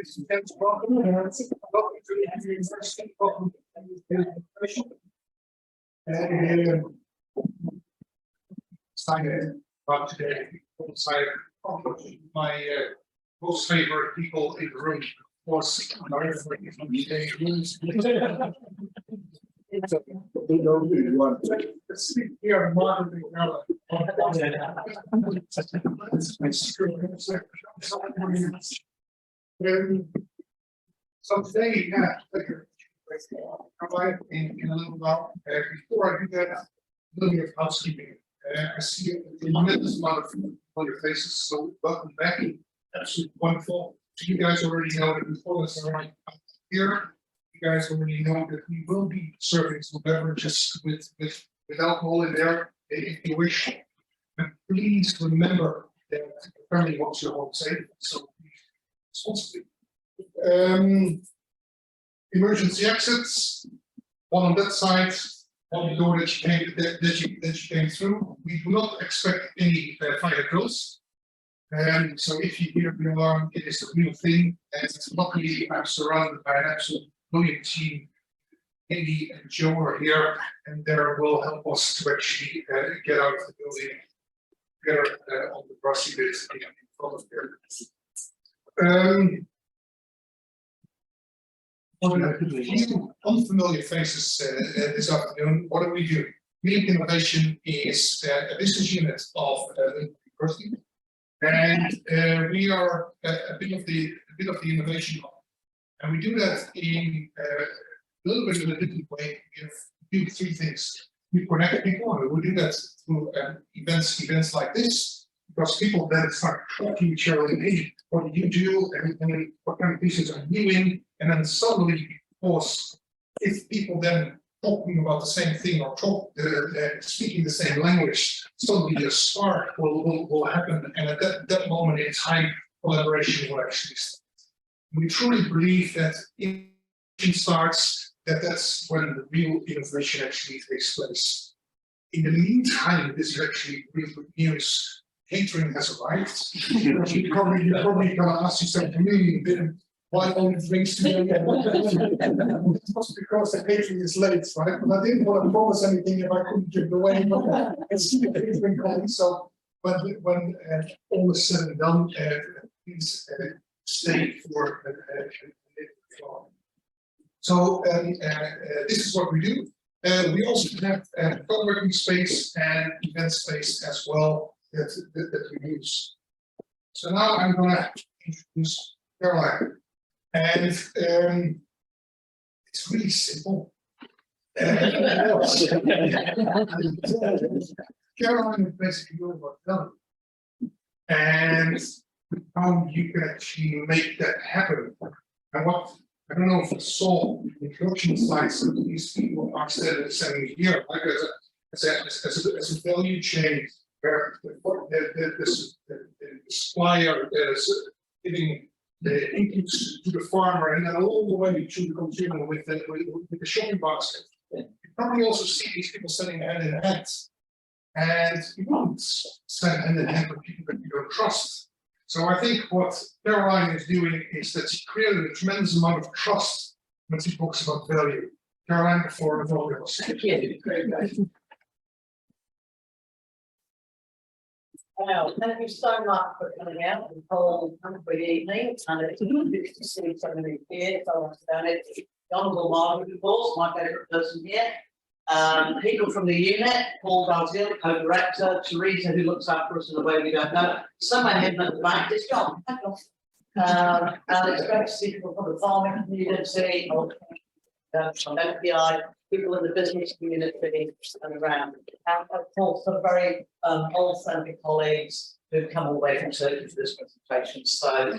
Ladies and gentlemen, welcome. Welcome to the Agribusiness. Welcome to the presentation. Excited about today. My most favorite people in the room was here monitoring so today, provide in a little while. Before I do that, a little bit of housekeeping. I see a tremendous amount of familiar faces, so welcome back. Absolutely wonderful. So you guys already know that before this arrived here. You guys already know that we will be serving some beverages with alcohol in there, if you wish. And please remember that apparently what's your home safe, so responsibly. Emergency exits, one on that side, one door that you came through. We do not expect any fire drills. So if you hear the alarm, it is a real thing. And luckily, I'm surrounded by an absolute brilliant team. Andy and Joe are here, and they will help us to actually get out of the building, get on the grassy bit in front of there. A few unfamiliar faces this afternoon. What do we do? Link Innovation is a business unit of the university, and we are a bit of the innovation hub. And we do that in a little bit of a different way. We do three things. We connect people, and we do that through events like this, because people then start talking to each other, hey, what do you do, and what kind of business are you in? And then suddenly, of course, if people then talking about the same thing or speaking the same language, suddenly a spark will happen, and at that moment in time, collaboration will actually start. We truly believe that innovation starts, that's when the real innovation actually takes place. In the meantime, this is actually really good news. Catering has arrived. You're probably going to ask yourself, why only drinks today? It's because the catering is late, right? But I didn't want to promise anything if I couldn't give it away. It's the catering coming. So when all is said and done, please stay for so this is what we do. We also have a co-working space and event space as well that we use. So now I'm going to introduce Caroline. And it's really simple. Caroline is basically all about value and how you can actually make that happen. And what I don't know if you saw the introduction slides that these people are sending here, like as a value chain where the supplier is giving the inputs to the farmer and then all the way to the consumer with the shopping basket. You probably also see these people selling hand in hand, and you won't sell hand in hand with people that you don't trust. So I think what Caroline is doing is that she created a tremendous amount of trust when she talks about value. Caroline, before the vote goes. Thank you. Well, thank you so much for coming out and whole good evening. And it's good to see so many here. So I understand it. The Honourable Margaret, of course, my favourite person here. People from the unit, Paul Dalziel, co-director, Teresa, who looks after us in the way we don't know. Somewhere hidden at the back, it's John. And it's great to see people from the farming community, from FPI, people in the business community and around. And of course, some very old-friendly colleagues who've come all the way from Turkey for this presentation. So,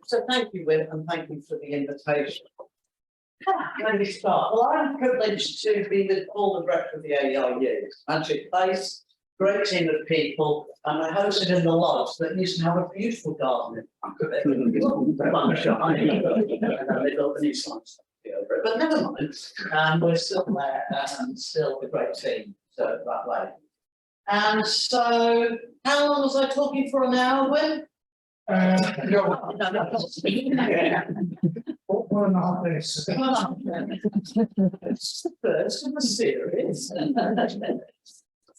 so thank you, Wim, and thank you for the invitation. When we start, well, I'm privileged to be with Paul, the director of the AERU. Magic place, great team of people, and I hosted in the lodge that used to have a beautiful garden in front of it. And they built a new science over it, but never mind. We're still there and still a great team, so that way. And so, how long was I talking for? An hour, Wim? No, No. 1.5 minutes. It's the first of the series.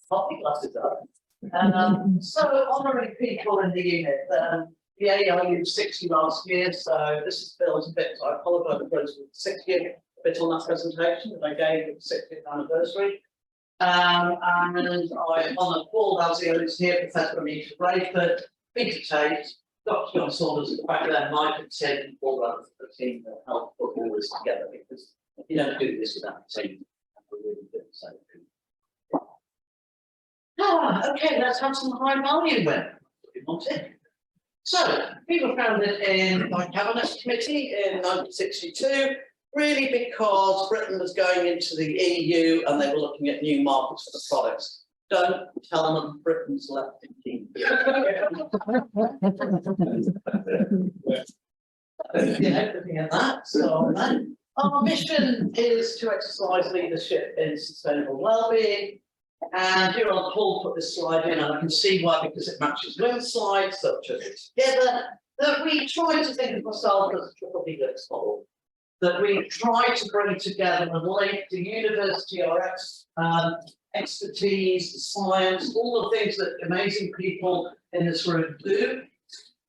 Coffee glasses up. So honorary people in the unit, the AERU 60 last year, so this is Bill's a bit, so I apologise for those with 60th bit on that presentation that I gave at the 60th anniversary. And I honour Paul Dalziel, who's here, Professor Anita Brayford, Peter Tate, Dr. John Saunders at the back there, Mike and Ted, and Paul Rudd for the team that helped put all this together, because you don't do this without the team. We're really good, so. Okay, let's have some high value then. We want it. So, we were founded in my cabinet committee in 1962, really because Britain was going into the EU and they were looking at new markets for the products. Don't tell them Britain's left in kingdom. Looking at that. So our mission is to exercise leadership in sustainable well-being. And here on Paul put this slide in, and I can see why, because it matches Lynn's slide, so I've put it together, that we try to think of ourselves as a triple helix model. That we try to bring together and link the university, our expertise, the science, all the things that amazing people in this room do,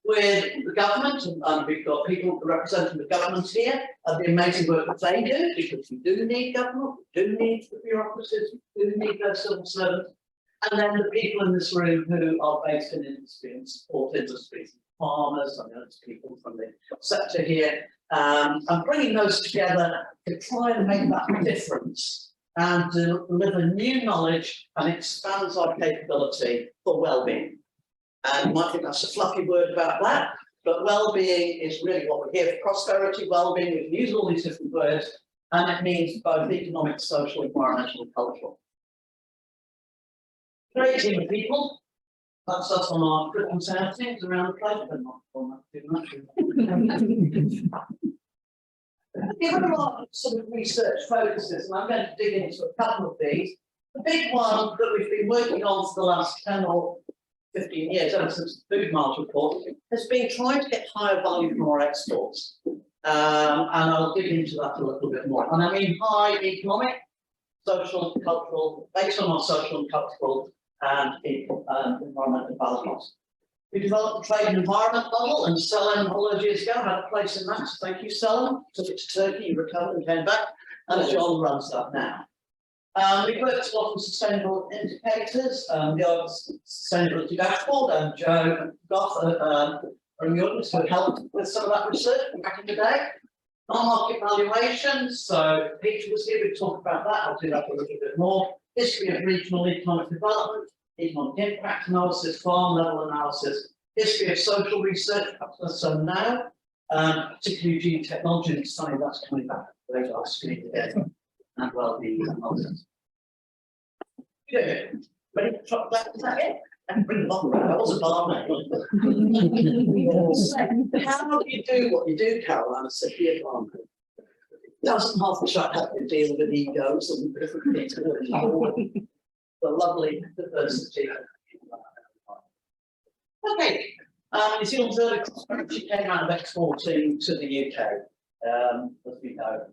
with the government, and we've got people representing the government here, and the amazing work that they do, because we do need government, we do need the bureaucracies, we do need their civil servants, and then the people in this room who are based in industry and support industries, farmers, and there's people from the sector here, and bringing those together to try and make that difference and deliver new knowledge and expands our capability for well-being. And you might think that's a fluffy word about that, but well-being is really what we're here for. Prosperity, well-being, we can use all these different words, and it means both economic, social, environmental, and cultural. Great team of people. That's us on our Christmas outings around the place, but not on that too much. Given our sort of research focuses, and I'm going to dig into a couple of these, the big one that we've been working on for the last 10 or 15 years, ever since the Food Mart report, has been trying to get higher value from our exports. And I'll dig into that a little bit more. And I mean high economic, social, cultural, based on our social and cultural and environmental values. We developed the trade and environment model, and Selim all those years ago had a place in that. So thank you, Selim. Took it to Turkey, you recovered and came back, and John runs that now. We worked a lot on sustainable indicators, the sustainability dashboard, and Joe and Goff are in the audience who helped with some of that research back in the day. Non-market valuations, so Peter was here, we talked about that, I'll do that a little bit more. History of regional economic development, economic impact analysis, farm level analysis, history of social research, so now, particularly gene technology, it's funny that's coming back to the radar screen again, and well-being analysis. Good. Ready to try that? Is that it? And bring the bottle around. I was a barmaid. How do you do what you do, Caroline? I said, be a barmaid. Doesn't half the chat have to deal with egos and different things. The lovely diversity. Okay. New Zealand's early prosperity came out of exporting to the UK, as we know,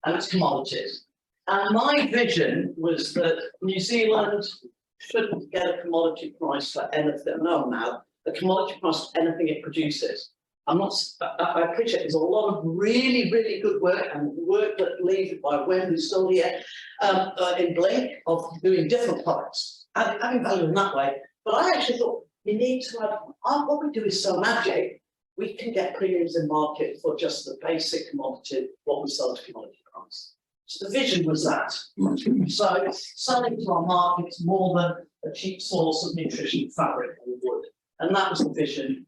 and it's commodities. And my vision was that New Zealand shouldn't get a commodity price for anything. No, now a commodity price for anything it produces. I appreciate there's a lot of really, really good work and work that leads by Wen, who's still here, in Blink, of doing different products, adding value in that way. But I actually thought you need to have, what we do is so magic, we can get premiums in market for just the basic commodity, what we sell to commodity price. So the vision was that. So selling to our markets more than a cheap source of nutrition, fabric, or wood. And that was the vision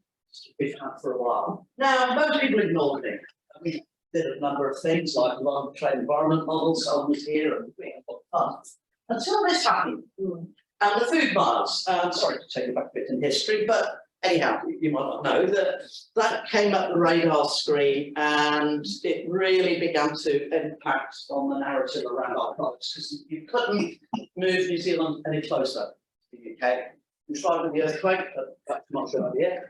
we've had for a while. Now, most people ignored me. We did a number of things like a lot of trade environment models, so I was here and we had fun. Until this happened. And the food miles, sorry to take you back a bit in history, but anyhow, you might not know that came up the radar screen and it really began to impact on the narrative around our products because you couldn't move New Zealand any closer to the UK. tried with the earthquake, but that's not a good idea.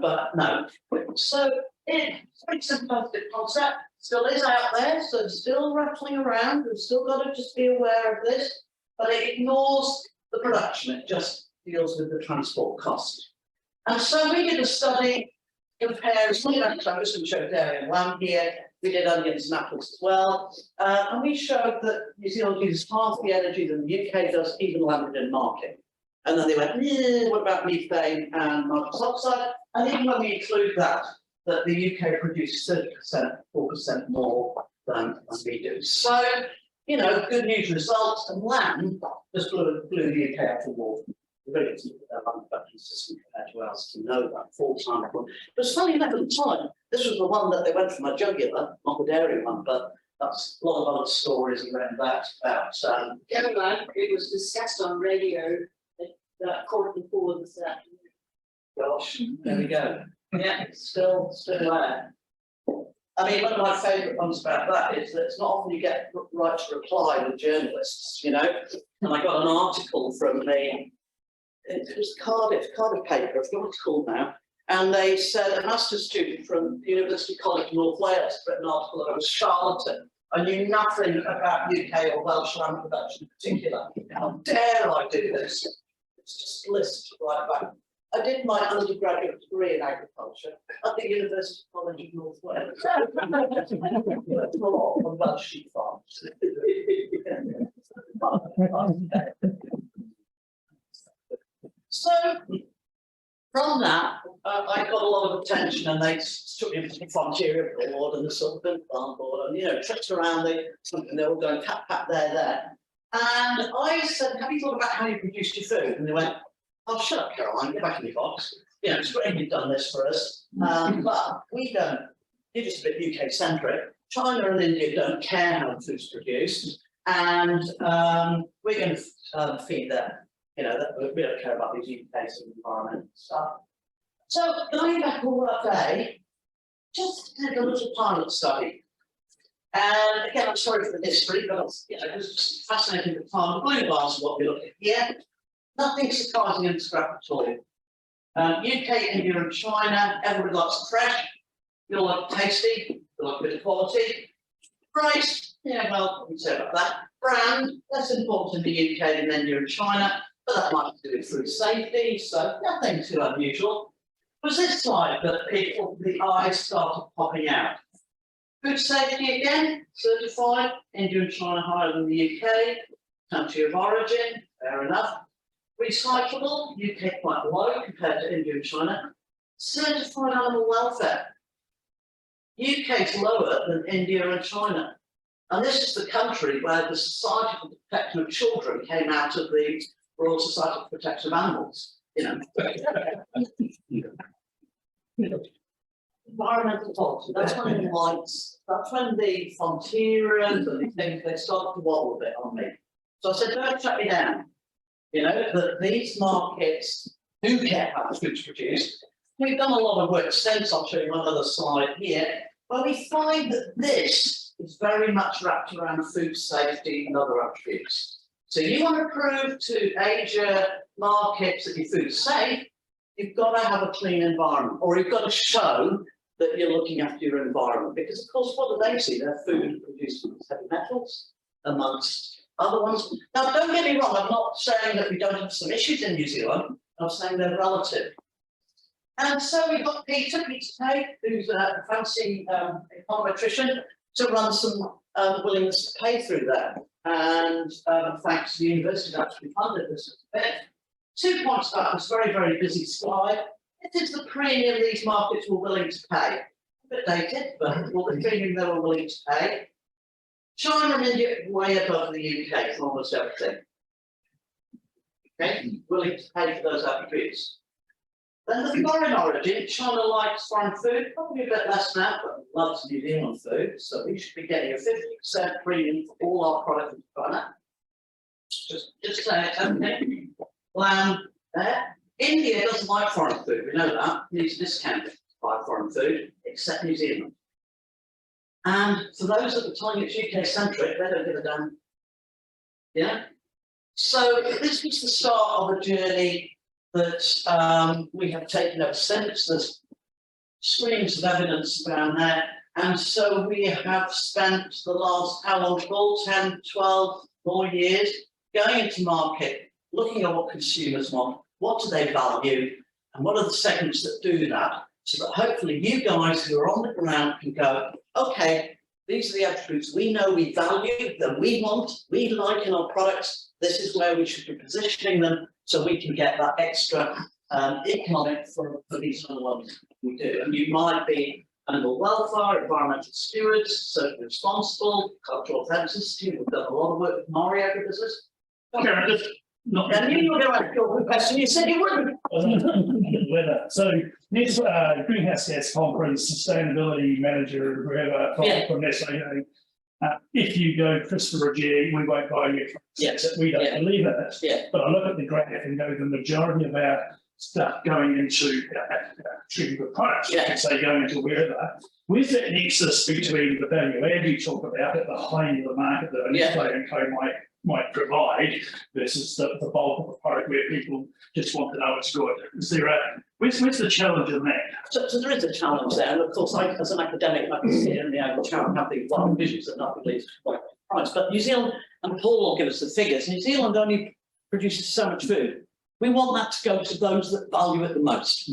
But no. So it's a very simplistic concept, still is out there, so it's still rattling around. We've still got to just be aware of this, but it ignores the production, it just deals with the transport cost. And so we did a study comparing, I'm just going to show dairy and lamb here. We did onions and apples as well, and we showed that New Zealand uses half the energy than the UK does, even landed in market. And then they went, what about methane and nitrous oxide? And even when we include that the UK produces 30%, 4% more than we do. So, you know, good news results, and lamb just blew the UK out of the water. We're very good at our manufacturing system compared to ours to know that 4 times. But it's funny enough at the time, this was the one that they went from a jugular, not the dairy one, but that's a lot of other stories around that about Caroline, it was discussed on radio that quarter before this afternoon. gosh, there we go. Yeah, it's still there. I mean, one of my favourite ones about that is that it's not often you get right to reply with journalists, you know. And I got an article from it was Cardiff paper, I forget what it's called now, and they said a master's student from the University College North Wales wrote an article that I was a charlatan. I knew nothing about UK or Welsh lamb production in particular. How dare I do this? It's just list right back. I did my undergraduate degree in agriculture at the University College of North Wales. A lot of Welsh sheep farms. So from that, I got a lot of attention, and they took me to the Frontier Board and the Southern Farm Board, and you know, trips around something they were going pat there. And I said, "Have you thought about how you produce your food?" And they went, "Oh, shut up, Caroline, get back in your box. You know, it's great you've done this for us, but we don't. You're just a bit UK centric. China and India don't care how the food's produced, and we're going to feed them. You know, we don't care about these UK environmental stuff." So going back all that day, just did a little pilot study. And again, I'm sorry for the history, but you know, it was just fascinating at the time. The blue bars are what we look at here. Nothing surprising in this graph at all. UK, India, and China, everybody likes fresh. We all like tasty, we like a bit of quality. Price, yeah, well, we can say about that. Brand, less important in the UK than India and China, but that might do with food safety, so nothing too unusual. It was this slide that the eyes started popping out. Food safety again, certified, India and China higher than the UK. Country of origin, fair enough. Recyclable, UK quite low compared to India and China. Certified animal welfare, UK is lower than India and China. And this is the country where the Society for the Protection of Children came out of the Royal Society for the Protection of Animals. You know. Environmental policy, that's when the lights, that's when the frontierers and these things, they start to wobble a bit on me. So I said, don't shut me down. You know, that these markets do care how the food's produced. We've done a lot of work since, I'll show you one other slide here, where we find that this is very much wrapped around food safety and other attributes. So you want to prove to Asia markets that your food's safe, you've got to have a clean environment, or you've got to show that you're looking after your environment, because of course what do they see? Their food produced with heavy metals amongst other ones. Now don't get me wrong, I'm not saying that we don't have some issues in New Zealand, I'm saying they're relative. And so we've got Peter Pay, who's a fancy econometrician, to run some willingness to pay through there. And thanks to the university that actually funded this a bit. 2 points about this very, very busy slide. It is the premium these markets were willing to pay. A bit dated, but well, the premium they were willing to pay. China and India way above the UK for almost everything. Okay, willing to pay for those attributes. Then the foreign origin, China likes foreign food, probably a bit less now, but loves New Zealand food. So we should be getting a 50% premium for all our products in China. Just say it's okay. Lamb there. India doesn't like foreign food, we know that. It needs discounted to buy foreign food, except New Zealand. And for those at the time it's UK centric, they don't give a damn. Yeah? So this was the start of a journey that we have taken up since. There's streams of evidence around there. And so we have spent the last, how long, Paul, 10, 12 more years going into market, looking at what consumers want, what do they value, and what are the segments that do that, so that hopefully you guys who are on the ground can go, okay, these are the attributes we know we value, that we want, we like in our products, this is where we should be positioning them, so we can get that extra economic for these other ones we do. And you might be animal welfare, environmental stewards, socially responsible, cultural authenticity. We've done a lot of work with Mari Agribusiness. Okay, I just not. And you were going to your question. You said you wouldn't. So this greenhouse gas conference sustainability manager, whoever from SAA. If you go Christopher or GE, we won't buy you. Yes. We don't believe in it. Yeah. But I look at the graph and go, the majority of our stuff going into treating with products, Yeah. say going into wherever, where's that nexus between the value add you talk about at the high end of the market that Yeah. Nestlé and Co might provide versus the bulk of the product where people just want to know it's good? Is there where's the challenge in that? So there is a challenge there, and of course, as an academic, I can sit in the agri channel and have these wild visions that not released quite price. But New Zealand, and Paul will give us the figures, New Zealand only produces so much food. We want that to go to those that value it the most,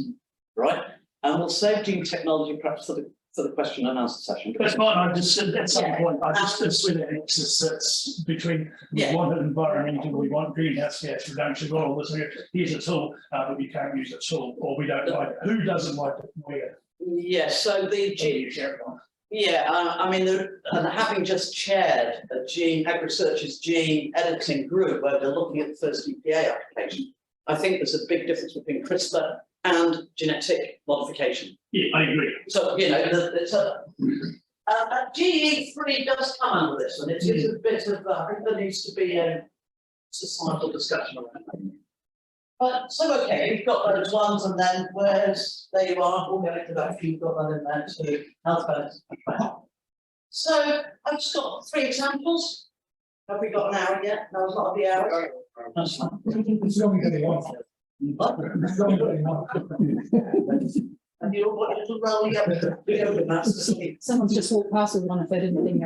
right? And we'll save gene technology perhaps for the question and answer session. That's fine. I just said at some Yeah. point, I just consider an nexus that's between we Yeah. want environmental, we want greenhouse gas reduction, all this. Here's a tool, but we can't use a tool, or we don't like it. Who doesn't like it? Where? Yeah, so the You share it on. yeah, I mean, and having just chaired a AgriSearch's gene editing group where they're looking at the first EPA application, I think there's a big difference between CRISPR and genetic modification. Yeah, I agree. So, you know, it's GE3 does come under this, and it is a bit of, I think there needs to be a societal discussion around that. But, so okay, you've got those ones, and then there you are, we'll go into that, you've got that in there too, health benefits. So, I've just got 3 examples. Have we got an hour yet? No, it's not the hour. That's fine. It's only going to What? And you don't want it to roll you up. That's the sleep. Someone's just walked past with one if they didn't think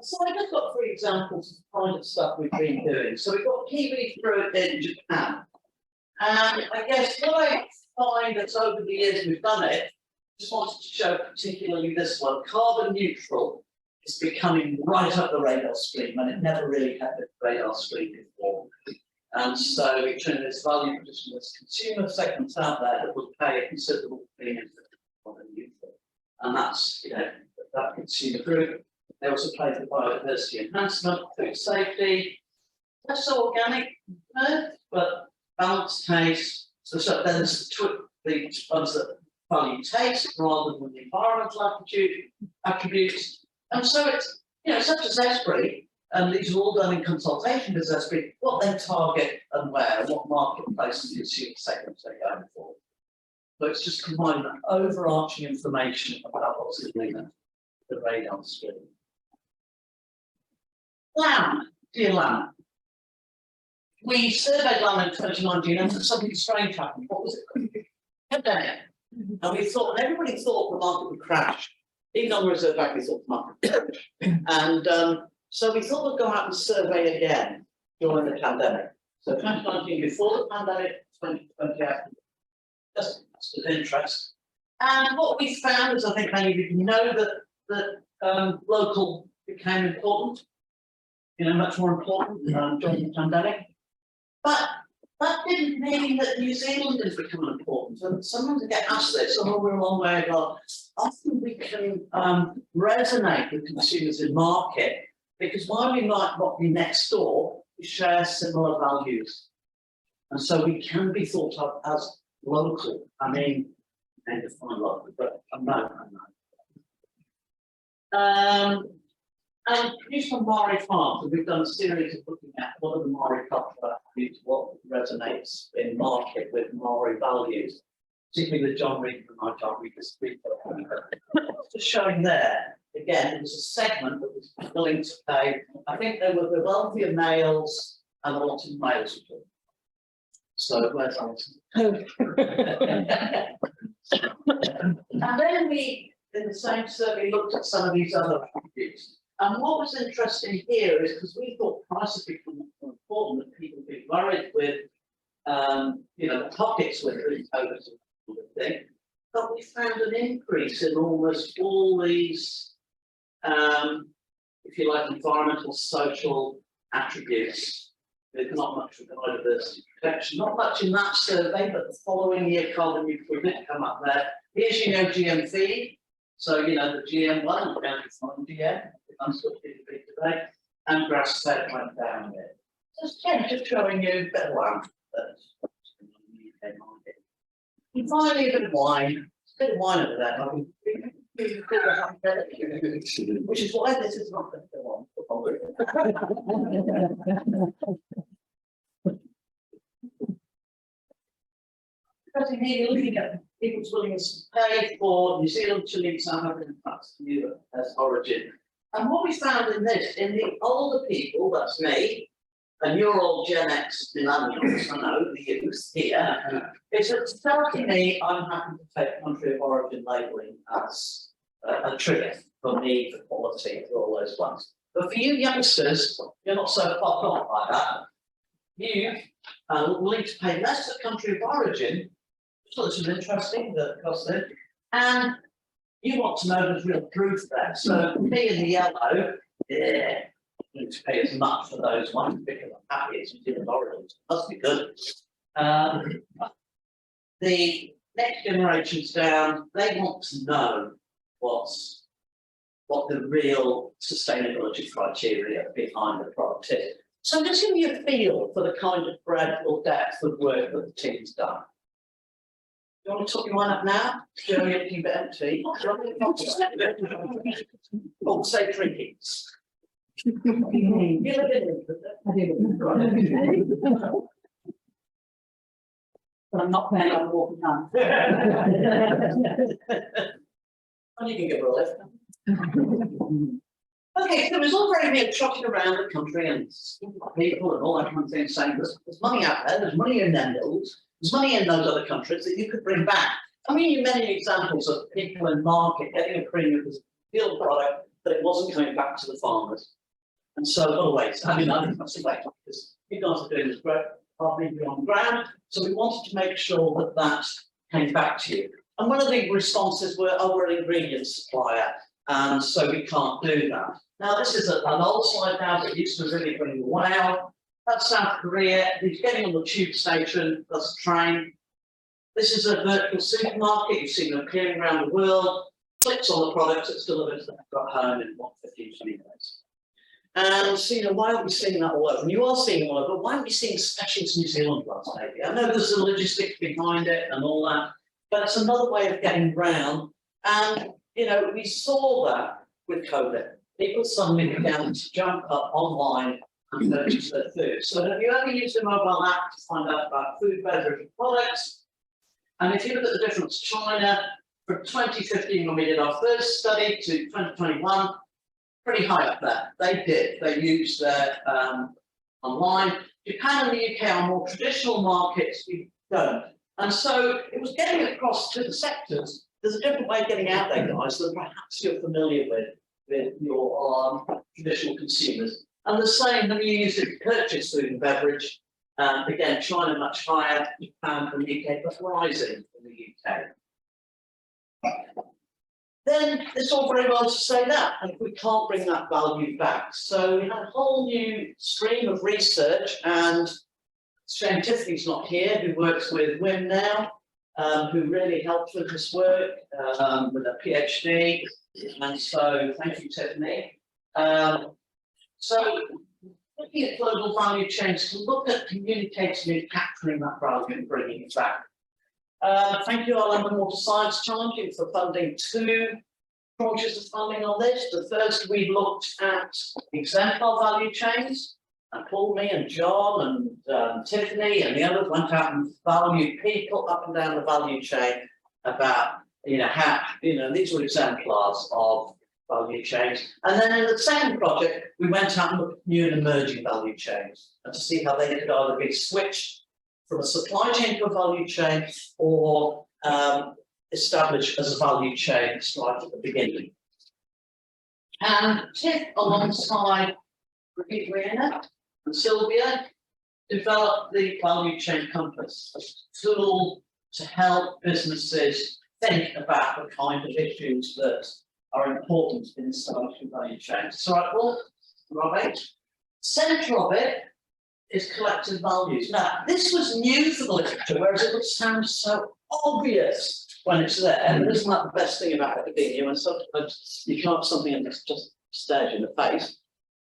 So I just got 3 examples of the kind of stuff we've been doing. So we've got kiwi fruit in Japan. And I guess what I find that's over the years we've done it, just wanted to show particularly this one, carbon neutral is becoming right up the radar screen, and it never really had the radar screen before. And so we turn this value position as consumer segments out there that will pay a considerable premium for carbon neutral. And that's, you know, that consumer group. They also play for biodiversity enhancement, food safety, less so organic, but balanced taste. So then there's the ones that value taste rather than the environmental attributes. And so it's, you know, such as Esprit, and these are all done in consultation with Esprit, what they target and where, and what marketplace and consumer segments they're going for. So it's just combining that overarching information about what's in the radar screen. Lamb, dear lamb. We surveyed lamb in 2019 and something strange happened. What was it? Pandemic. And we thought, and everybody thought the market would crash. Even on the Reserve Bank, we thought the market would crash. And so we thought we'd go out and survey again during the pandemic. So 2019 before the pandemic, 2020 after. Just of interest. And what we found is, I think many of you know that local became important, you know, much more important during the pandemic. But that didn't mean that New Zealand has become important. And sometimes I get asked this, oh, we're a long way ago. Often we can resonate with consumers in market because while we might not be next door, we share similar values. And so we can be thought of as local. I mean, I define local, but I know. And produced on Mari farms, and we've done a series of looking at what are the Mari cultural attributes, what resonates in market with Mari values, particularly with John Reed and I can't read this speaker. Just showing there, again, it was a segment that was willing to pay. I think they were the wealthier males and a lot of males are talking. So where's Alison? And then we, in the same survey, looked at some of these other attributes. And what was interesting here is because we thought prices become more important, that people be worried with, the pockets with the COVID sort of thing. But we found an increase in almost all these, if you like, environmental, social attributes. There's not much with biodiversity protection, not much in that survey, but the following year carbon neutral did come up there. Here's GM feed. So, the GM one, down to GM, that's what people big today, and grass fed went down there. Just showing you a bit of land that's in the UK market. And finally, a bit of wine. A bit of wine over there. Which is why this is not going to go on. Because here you're looking at people's willingness to pay for New Zealand, Chile, South Africa, and perhaps Europe as origin. And what we found in this, in the older people, that's me, and you're all Gen X millennials, I know, the youth here, is that starting me, I'm happy to take country of origin labelling as a trigger for me, for quality, for all those ones. But for you youngsters, you're not so popped off by that. You will need to pay less for country of origin. So this is interesting, because and you want to know there's real proof there. So me in the yellow, yeah, you need to pay as much for those ones because I'm happy it's New Zealand origins. Must be good. The next generations down, they want to know what the real sustainability criteria behind the product is. So just give me a feel for the kind of breadth or depth of work that the team's done. Do you want to talk your one up now? Do you keep it empty? Or say drinkings. But I'm not planning on walking home. And you can give her a lift. Okay, so it was all very near trotting around the country and people and all that kind of thing saying there's money out there, there's money in them hills, there's money in those other countries that you could bring back. I mean, many examples of people in market getting a premium as a field product, but it wasn't coming back to the farmers. And so, oh wait, I think that's the way, because you guys are doing this great, partly on the ground. So we wanted to make sure that that came back to you. And one of the responses were, oh, we're an ingredient supplier, and so we can't do that. Now, this is an old slide now that used to really bring wow. That's South Korea. He's getting on the tube station, that's a train. This is a virtual supermarket. You've seen them appearing around the world. Clicks on the product, it's delivered to them, got home in 15, 20 minutes. And so, why aren't we seeing that all over? And you are seeing all over, why aren't we seeing special New Zealand ones, maybe? I know there's the logistics behind it and all that, but it's another way of getting round. And, we saw that with COVID. People suddenly began to jump up online and purchase their food. So have you ever used a mobile app to find out about food, beverage, and products? And if you look at the difference, China, from 2015 when we did our first study to 2021, pretty high up there. They used their online. Japan and the UK are more traditional markets, we don't. And so it was getting across to the sectors. There's a different way of getting out there, guys, that perhaps you're familiar with your traditional consumers. And the same when you use it to purchase food and beverage. Again, China much higher, Japan and the UK, but rising in the UK. Then it's all very well to say that, and we can't bring that value back. So we had a whole new stream of research, and Shane Tiffany's not here, who works with WIM now, who really helped with this work with a PhD. And so thank you, Tiffany. So looking at global value chains, to look at communicating and capturing that value and bringing it back. Thank you, our London Water Science Challenge, for funding 2 tranches of funding on this. The first, we looked at exemplar value chains, and Paul, me, and John, and Tiffany, and the others went out and valued people up and down the value chain about, how, these were exemplars of value chains. And then in the second project, we went out and looked at new and emerging value chains and to see how they could either be switched from a supply chain to a value chain or established as a value chain right at the beginning. And Tiff, alongside Brianna and Sylvia, developed the value chain compass, a tool to help businesses think about the kind of issues that are important in establishing value chains. So I brought Robbie. Centre of it is collective values. Now, this was new for the literature, whereas it would sound so obvious when it's there. And isn't that the best thing about academia? When sometimes you can't something and it's just stares you in the face,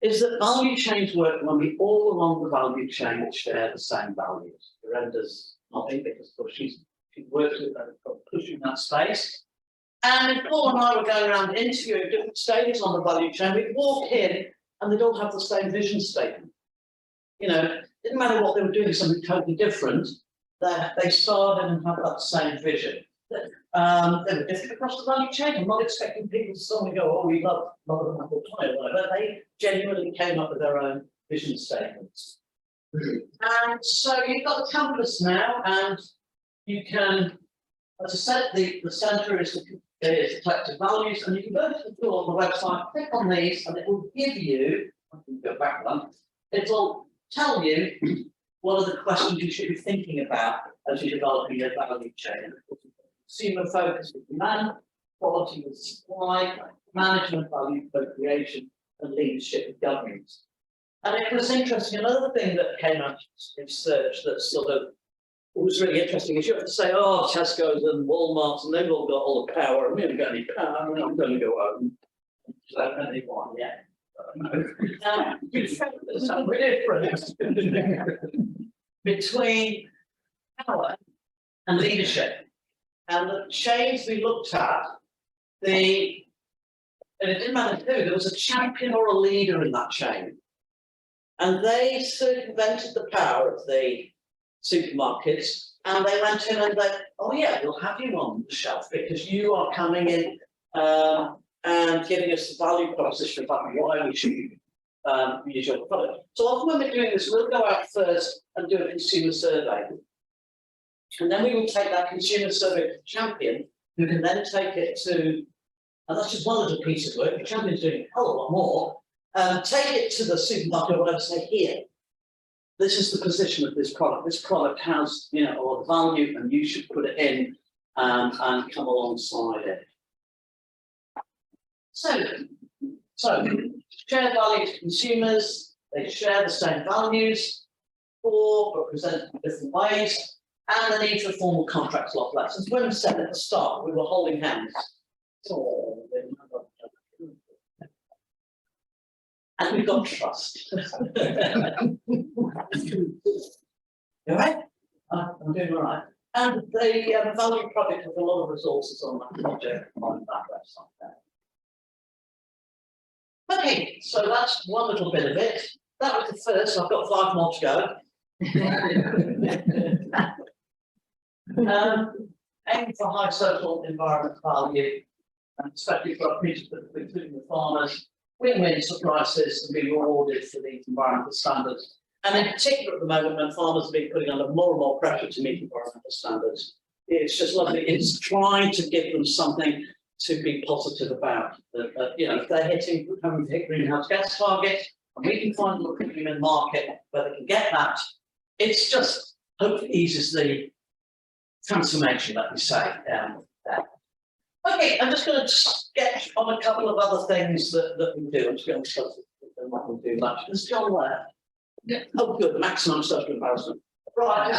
is that value chains work when we all along the value chain share the same values. Miranda's nodding because she works with them, pushing that space. And if Paul and I were going around interviewing different stages on the value chain, we'd walk in and they'd all have the same vision statement. You know, it didn't matter what they were doing, something totally different, they started and had that same vision. They were different across the value chain. I'm not expecting people to suddenly go, oh, we love an apple pie or whatever. They genuinely came up with their own vision statements. And so you've got the compass now, and you can, as I said, the centre is the collective values, and you can go to the tool on the website, click on these, and it will give you, I can go back one, it will tell you what are the questions you should be thinking about as you're developing your value chain. Consumer focus with demand, quality with supply, management value co-creation, and leadership with governance. And it was interesting, another thing that came out in search that sort of was really interesting is you have to say, oh, Tesco's and Walmart's and they've all got all the power, and we haven't got any power, and I'm going to go home. So I don't really want yet. There's some difference between power and leadership. And the chains we looked at, and it didn't matter who, there was a champion or a leader in that chain. And they circumvented the power of the supermarkets, and they went in and they, oh yeah, we'll have you on the shelf because you are coming in and giving us the value proposition about why we should use your product. So often when we're doing this, we'll go out first and do a consumer survey. And then we will take that consumer survey to the champion, who can then take it to, and that's just one little piece of work, the champion's doing a hell of a lot more, take it to the supermarket or whatever, say, here, this is the position of this product. This product has, you know, a lot of value, and you should put it in and come alongside it. So share value to consumers, they share the same values, or presented in different ways, and the need for formal contracts a lot less. As women said at the start, we were holding hands. And we've got trust. All right? I'm doing all right. And the value project has a lot of resources on that project on that website there. Okay, so that's one little bit of it. That was the first, I've got 5 more to go. Aim for high social environment value, and especially for our people, including the farmers, win-win prices and be rewarded for these environmental standards. And in particular at the moment when farmers have been putting under more and more pressure to meet environmental standards, it's just lovely. It's trying to give them something to be positive about. You know, if they're having to hit greenhouse gas targets, and we can find a premium market where they can get that, it's just hopefully eases the transformation that we say there. Okay, I'm just going to sketch on a couple of other things that we do. I'm just going to start with what we do much. There's John there. Yeah. Oh, good. Maximum social embarrassment. Right.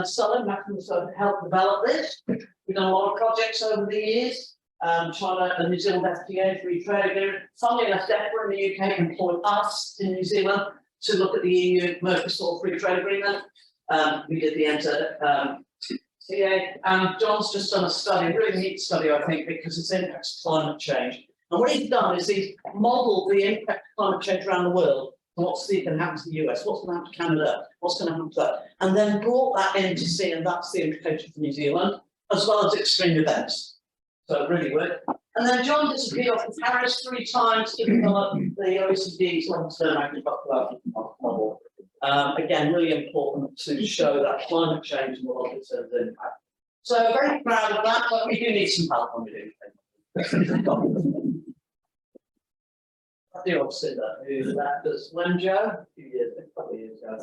Southern maximum social help develop this. We've done a lot of projects over the years. China and New Zealand FTA free trade agreement. Funnily enough, DEFRA in the UK employed us in New Zealand to look at the EU Mercosur free trade agreement. We did the enter. And John's just done a study, a really neat study, I think, because it's impacts climate change. And what he's done is he's modelled the impact of climate change around the world. What's going to happen to the US? What's going to happen to Canada? What's going to happen to that? And then brought that in to see, and that's the implication for New Zealand, as well as extreme events. So it really worked. And then John disappeared off to Paris 3 times to develop the OECD's long-term agricultural model. Again, really important to show that climate change and the long-term impact. So very proud of that, but we do need some help when we do things. The opposite who left us when Joe, a few years, a couple of years ago.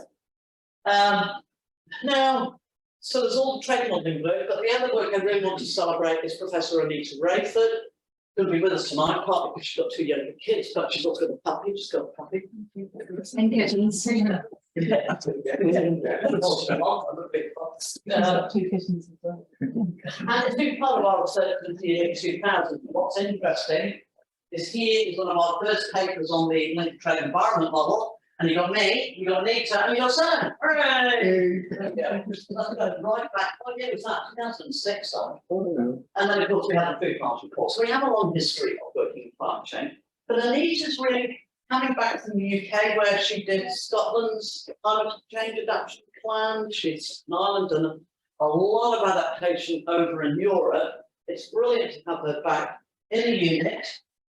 Now, so there's all the trade modelling work, but the other work I really want to celebrate is Professor Anita Rayford, who'll be with us tonight, partly because she's got 2 younger kids, but she's also got a puppy, she's got a puppy. And getting sooner. Yeah, 2 kittens as well. And it's been part of our research in the year 2000. What's interesting is here is one of our first papers on the linked trade environment model. And you got me, you got Anita, and you got Sam. Hooray! There we go. That's going right back. What year was that? 2006. And then, of course, we have the food march report. So we have a long history of working in climate change. But Anita's really coming back from the UK, where she did Scotland's climate change adaptation plan. She's in Ireland and a lot of adaptation over in Europe. It's brilliant to have her back in the unit.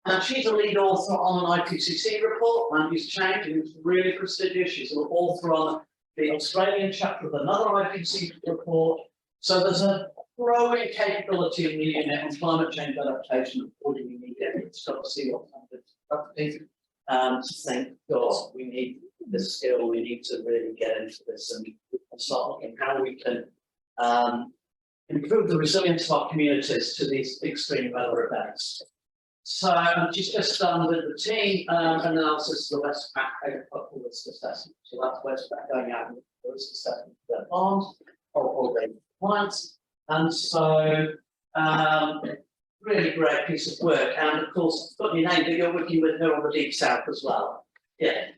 And she's a lead author on an IPCC report, Land Use Change, and it's really prestigious. She's an author on the Australian chapter of another IPCC report. So there's a growing capability in the unit on climate change adaptation. What do we need to start to see what's happening? To think, God, we need this skill, we need to really get into this and start looking how we can improve the resilience of our communities to these extreme weather events. So she's just done with the team an analysis of the Westpac agricultural risk assessment. So that's Westpac going out with the risk assessment for their farms or their clients. And so really great piece of work. And of course, got your name, but you're working with her on the Deep South as well. Yeah.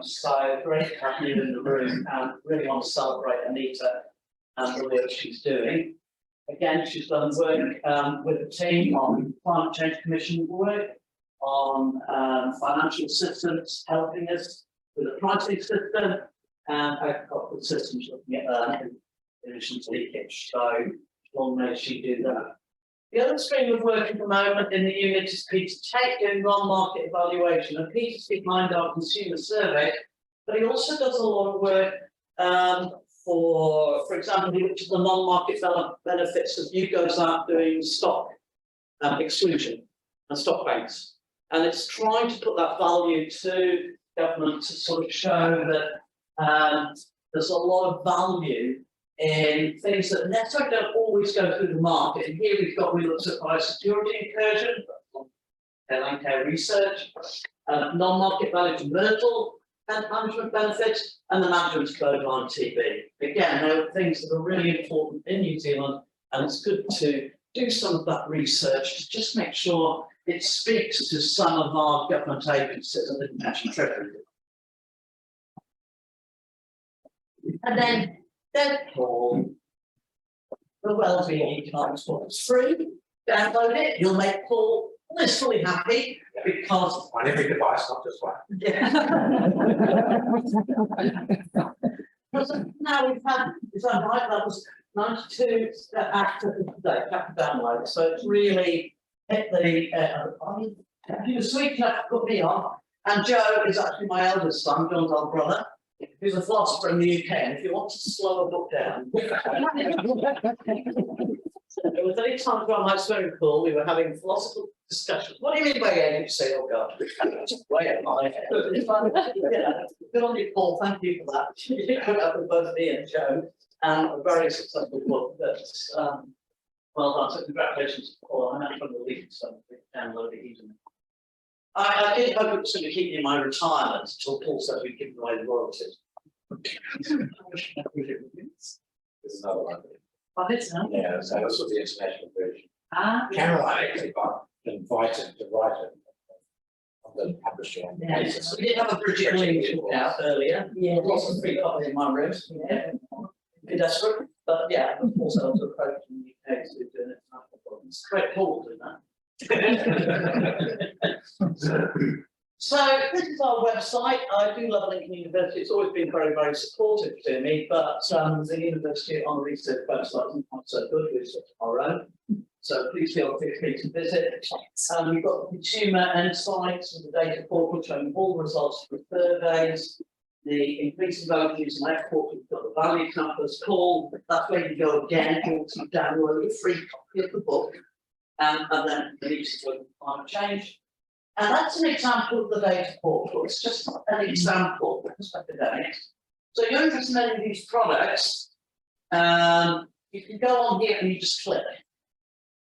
So great to have you in the room, and really want to celebrate Anita and the work she's doing. Again, she's done work with the team on climate change commission work, on financial assistance, helping us with the pricing system, and agricultural systems looking at emissions leakage. So long may she do that. The other stream of work at the moment in the unit is Peter Tate doing non-market evaluation. And Peter's behind our consumer survey, but he also does a lot of work for example, which is the non-market benefits of you goes out doing stock exclusion and stock banks. And it's trying to put that value to government to sort of show that there's a lot of value in things that necessarily don't always go through the market. And here we looked at biosecurity incursion, land care research, non-market value to myrtle and management benefits, and the management of clothesline TB. Again, there are things that are really important in New Zealand, and it's good to do some of that research to just make sure it speaks to some of our government agencies and the National Treasury. And then Deadpool, the Wellbeing Economics book is free. Download it, you'll make Paul blissfully happy because on every device, not just one. yeah. Now we've had, is that right? That was 92 active today, chapter download. So it's really hit the he was sweet enough to put me on. And Joe is actually my eldest son, John's old brother, who's a philosopher in the UK. And if you want to slow a book down, there was any time around my swimming pool, we were having philosophical discussions. What do you mean by agency? Oh God, just way out my head. Good on you, Paul. Thank you for that. You put up with both me and Joe, and a very successful book. That's well done. So congratulations, Paul. I'm actually going to leave some download it easily. I did hope it was going to keep me in my retirement until Paul said we'd given away the royalties. There's another one. Oh, it's not. Yeah, so this was the international version. Ah, Caroline actually got invited to write it on the publisher. yeah. We did have a Bridget Williams book out earlier. Yeah. Lots of free copies in my room. Yeah. Be desperate, but yeah, of course I was approached in the UK to do it. It's quite cool doing that. So this is our website. I do love Lincoln University. It's always been very, very supportive to me, but the university on the research website isn't quite so good. We've got our own. So please feel free to visit. We've got the consumer insights and the data portal showing all the results of the surveys, the increasing values and export. We've got the value compass call. That's where you go again if you want to download a free copy of the book. And then the leads to climate change. And that's an example of the data portal. It's just an example of academics. So you're interested in any of these products, you can go on here and you just click.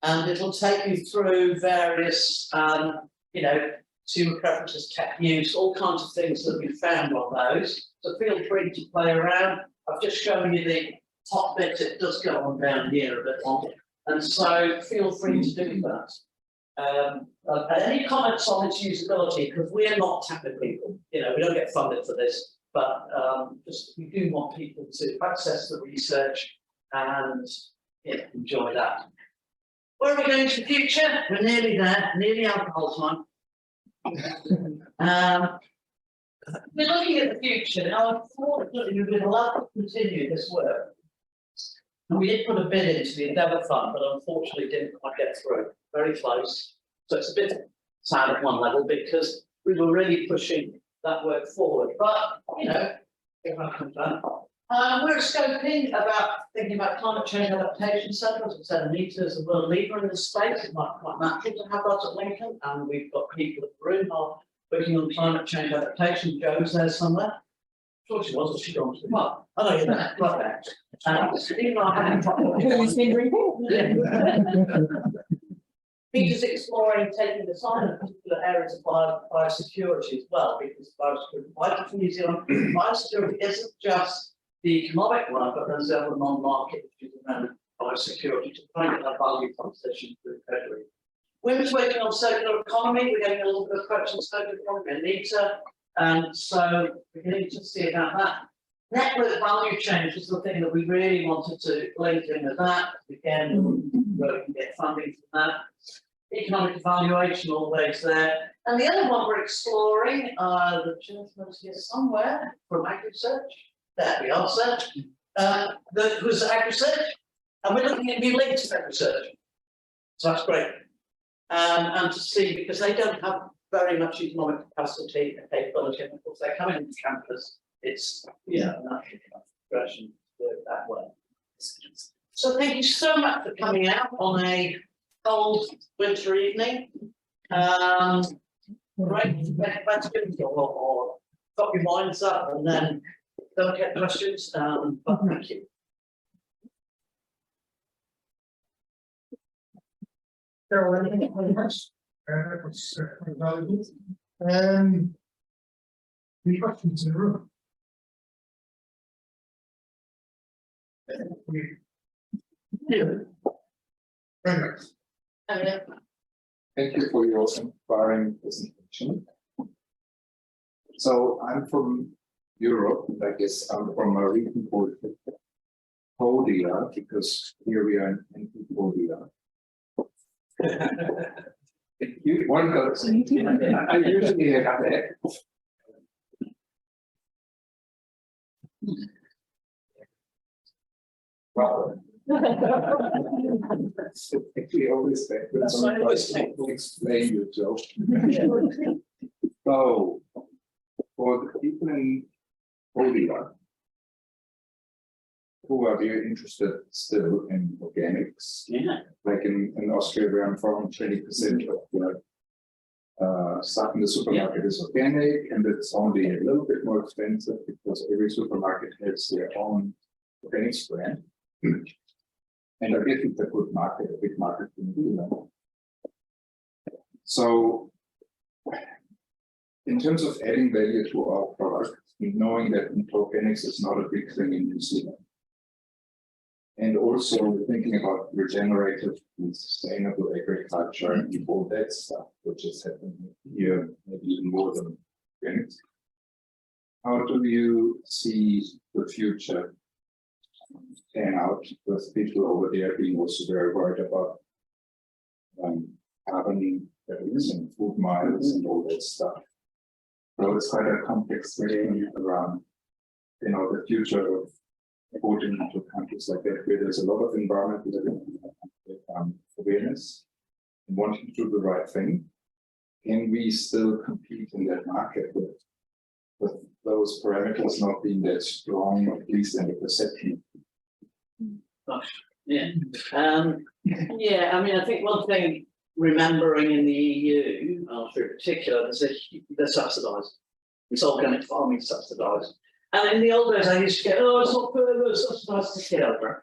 And it'll take you through various, consumer preferences, tech use, all kinds of things that we found on those. So feel free to play around. I've just shown you the top bit. It does go on down here a bit longer. And so feel free to do that. Any comments on its usability? Because we are not technical people, we don't get funded for this, but just we do want people to access the research and enjoy that. Where are we going to the future? We're nearly there, nearly alcohol time. We're looking at the future. Now, unfortunately, we've been allowed to continue this work. And we did put a bid into the Endeavour Fund, but unfortunately didn't quite get through. Very close. So it's a bit sad at one level because we were really pushing that work forward. But, if I come back. We're scoping about thinking about climate change adaptation centre. As I said, Anita is a world leader in this space. It might be quite natural to have that at Lincoln. And we've got people in the room who are working on climate change adaptation. Joe's there somewhere. Sure she was, she gone to the well. I know you're there, right there. Even though I haven't Peter's exploring taking the sign of particular areas of biosecurity as well, because biosecurity, vital for New Zealand, biosecurity isn't just the economic one, but there's other non-market issues around biosecurity to try and get that value proposition through Treasury. Women's working on circular economy. We're getting a little bit of approach on circular economy, Anita. And so we're going to see about that. Network value change is the thing that we really wanted to link in with that. Again, where we can get funding from that. Economic evaluation always there. And the other one we're exploring, the gentleman's here somewhere from AgriSearch. There we are, sir. Who's AgriSearch? And we're looking at new links to AgriSearch. So that's great. And to see, because they don't have very much economic capacity and capability, and of course they're coming into campus. It's a natural progression to do it that way. So thank you so much for coming out on a cold winter evening. Right, that's good. Or got your minds up and then don't get questions. But thank you. Caroline, thank you very much. That was quite valuable. Any questions in the room? Very nice. Thank you for your inspiring presentation. So I'm from Europe, and I guess I'm from a region called Podia, because here we are in Podia. One goes, I usually have that. Well, actually always to explain your job. So, for the people in Podia who are very interested still in organics, like in Austria, where I'm from, 20% of the stuff in the supermarket is organic, and it's only a little bit more expensive because every supermarket has their own organics brand. And I guess it's a good market, a big market in New Zealand. So, in terms of adding value to our product, knowing that organics is not a big thing in New Zealand, and also thinking about regenerative and sustainable agriculture and all that stuff, which is happening here, maybe even more than organics. How do you see the future pan out with people over there being also very worried about carbon and food miles and all that stuff? So it's quite a complex thing around, the future of voting into countries like that, where there's a lot of environmental awareness and wanting to do the right thing, can we still compete in that market with those parameters not being that strong, at least in the perception? Yeah, yeah, I mean, I think one thing remembering in the EU, in particular, they're subsidised. It's organic farming subsidised. And in the old days, I used to get, oh, it's not fair, it's subsidised, to get over it.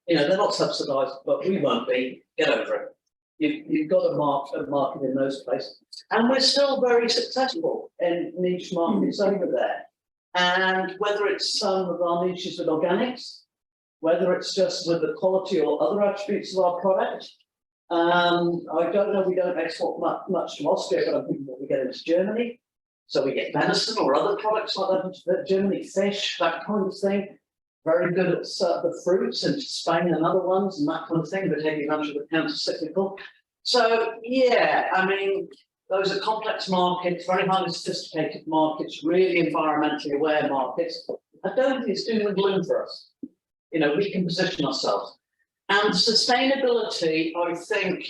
You know, they're not subsidised, but we won't be, get over it. You've got a market in those places. And we're still very successful in niche markets over there. And whether it's some of our niches with organics, whether it's just with the quality or other attributes of our product. I don't know, we don't export much to Austria, but I'm thinking that we get into Germany. So we get venison or other products like that into Germany, fish, that kind of thing. Very good at the fruits into Spain and other ones and that kind of thing, but taking advantage of the counter-cyclical. So yeah, I mean, those are complex markets, very highly sophisticated markets, really environmentally aware markets. I don't think it's doom and gloom for us. You know, we can position ourselves. And sustainability, I think,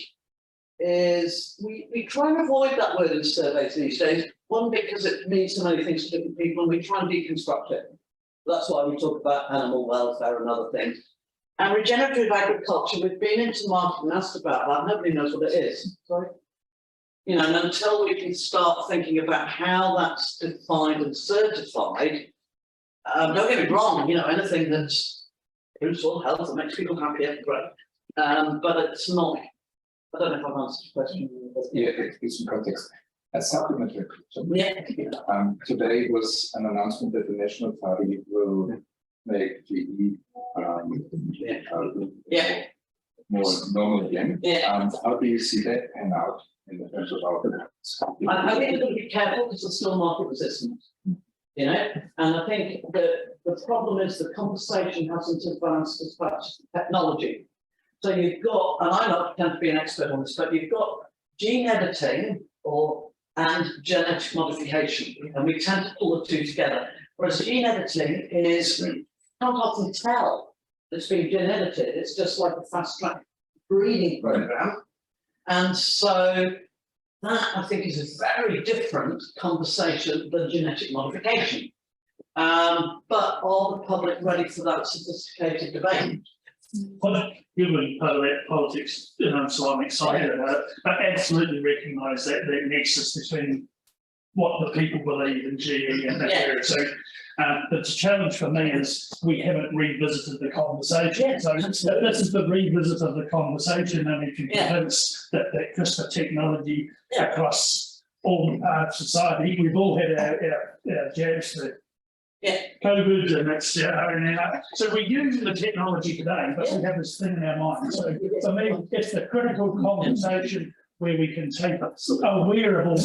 is, we try and avoid that word in surveys these days. One, because it means so many things to different people and we try and deconstruct it. That's why we talk about animal welfare and other things. And regenerative agriculture, we've been into the market and asked about that. Nobody knows what it is. Sorry. You know, and until we can start thinking about how that's defined and certified, don't get me wrong, you know, anything that's improves soil health and makes people happier, great. But it's not, I don't know if I've answered the question. Yeah, it's some context. A supplementary question. Yeah. Today was an announcement that the National Party will make GE more normal again. Yeah. How do you see that pan out in terms of our? I think we've got to be careful because there's still market resistance, you know, and I think that the problem is the conversation hasn't advanced as much as the technology. So you've got, and I don't tend to be an expert on this, but you've got gene editing and genetic modification, and we tend to pull the two together. Whereas gene editing is, you can't often tell it's been gene edited, it's just like a fast track breeding program. And so that I think is a very different conversation than genetic modification. But are the public ready for that sophisticated debate? Well, given politics, so I'm excited about it, I absolutely recognise that nexus between what the people believe in GE and that area. So the challenge for me is we haven't revisited the conversation. So this is the revisit of the conversation, and we can convince that CRISPR technology across all parts of society, we've all had our jabs for COVID, and that's so we're using the technology today, but we have this thing in our mind. So for me, it's the critical conversation where we can take aware of all.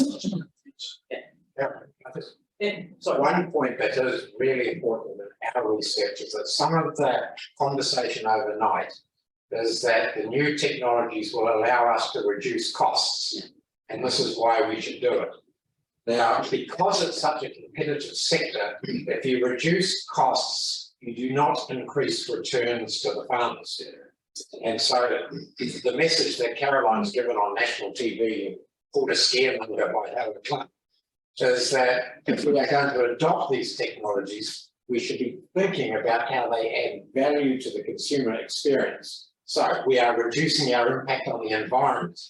So one point that is really important in our research is that some of the conversation overnight is that the new technologies will allow us to reduce costs, and this is why we should do it. Now, because it's such a competitive sector, if you reduce costs, you do not increase returns to the farmers. And so the message that Caroline's given on national TV, called a scaremonger by Howard Clark, is that if we are going to adopt these technologies, we should be thinking about how they add value to the consumer experience. So we are reducing our impact on the environment,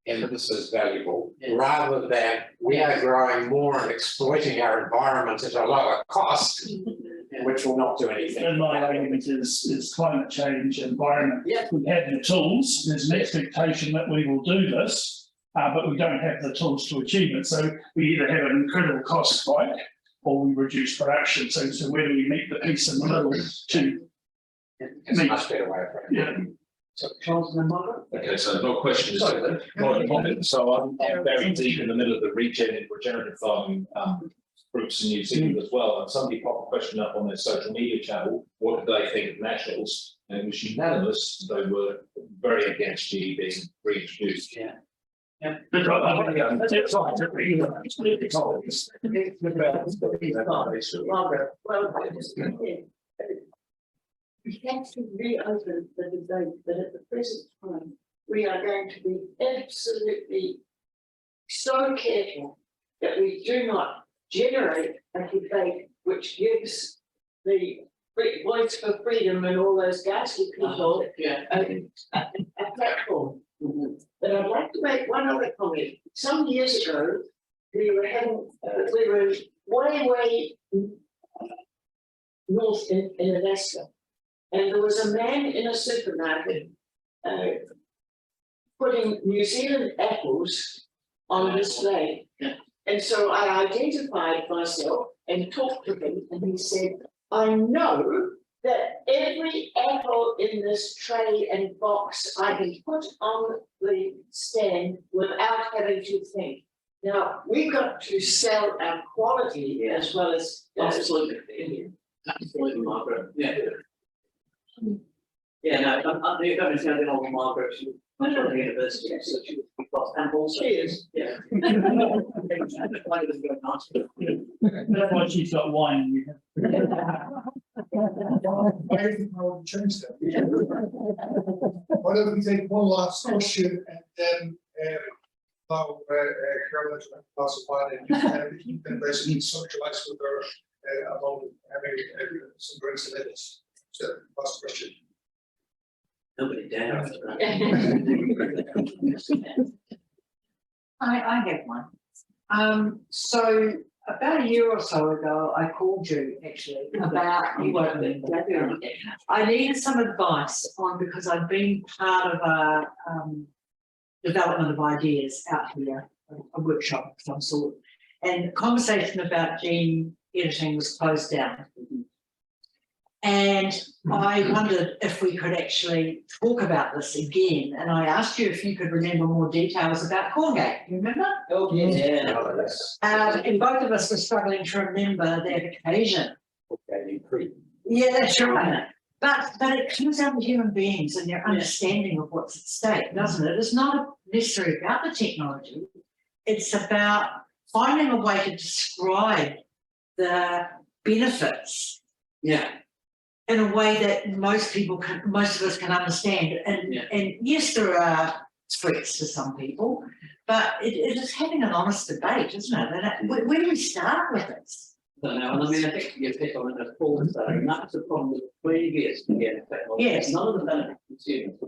and this is valuable, rather than we are growing more and exploiting our environment at a lower cost, which will not do anything. And my argument is climate change, environment. We have the tools, there's an expectation that we will do this, but we don't have the tools to achieve it. So we either have an incredible cost spike or we reduce production. So where do we meet the piece in the middle to It's a much better way of framing it. So Charles and then Margaret? Okay, so no question. Not a comment. So I'm very deep in the middle of the regenerative farming groups in New Zealand as well. And somebody popped a question up on their social media channel. What do they think of nationals? And it was unanimous. They were very against GE being reintroduced. Margaret, well, We have to reopen the debate that at the present time, we are going to be absolutely so careful that we do not generate a debate which gives the voice for freedom and all those ghastly people a platform. But I'd like to make one other comment. Some years ago, we were way north in Alaska, and there was a man in a supermarket putting New Zealand apples on display. And so I identified myself and talked to him, and he said, I know that every apple in this tray and box I can put on the stand without having to think. Now, we've got to sell our quality as well as Absolutely, Margaret. Yeah. Yeah, no, you're going to tell old Margaret. She went to the university, so she was apples. She is, yeah. That's why she's got wine. I think I will change that. Why don't we take one last question and then allow Caroline to pass a wine, and you can basically socialize with her about having some drinks and edits. So last question. Nobody dare. I have one. So about a year or so ago, I called you actually about I needed some advice on, because I've been part of a development of ideas out here, a workshop of some sort, and the conversation about gene editing was closed down. And I wondered if we could actually talk about this again. And I asked you if you could remember more details about Corngate. You remember? Oh, yeah. And both of us were struggling to remember that occasion. Yeah, that's right. But it comes down to human beings and their understanding of what's at stake, doesn't it? It's not necessarily about the technology. It's about finding a way to describe the benefits. Yeah. In a way that most of us can understand. And yes, there are threats to some people, but it is having an honest debate, isn't it? And where do we start with this? No, I mean, I think you pick on it before, and that's the problem with previous technology. Yes. None of the benefit consumers.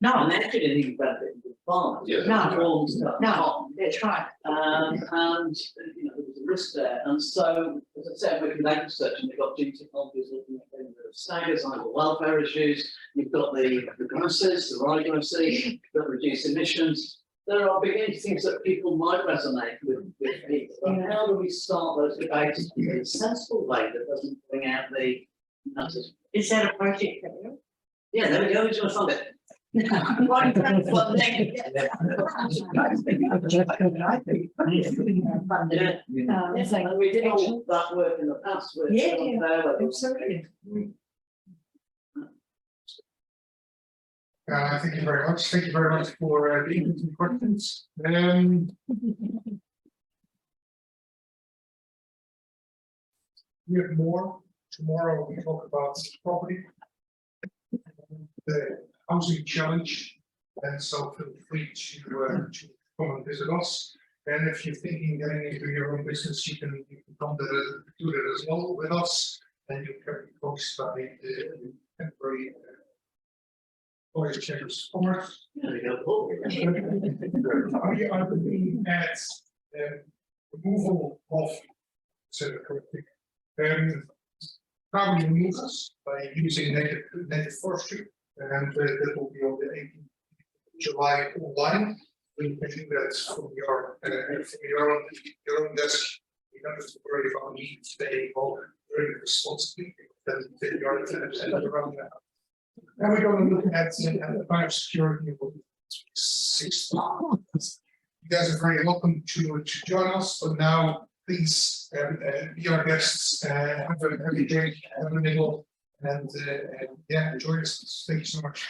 No, And actually, didn't even benefit the farmers. no, that's right. And you know, there was a risk there. And so, as I said, we're conducting research, and we've got gene technologies looking at things that are staggers, animal welfare issues. You've got the grosses, the rhigrosses, you've got reduced emissions. There are beginning things that people might resonate with people. But how do we start those debates in a sensible way that doesn't bring out the nutters? Is that a project? Yeah, there we go. We're trying to fund it. Right, that's one thing. And we did all that work in the past with. Absolutely. Thank you very much. Thank you very much for the interesting questions. We have more. Tomorrow we talk about property, the housing challenge, and so feel free to come and visit us. And if you're thinking getting into your own business, you can come to do that as well with us, and you can be coached by the temporary College Chambers of Commerce. We are looking at removal of carbon removals by using native forestry, and that will be on the 18th of July online. We can do that from your own desk. You don't have to worry about me staying home very responsibly. Then you are around that. Now we're going to look at the biosecurity of 6 months. You guys are very welcome to join us, but now please be our guests, have a drink, have a nibble, and yeah, enjoy yourselves. Thank you so much.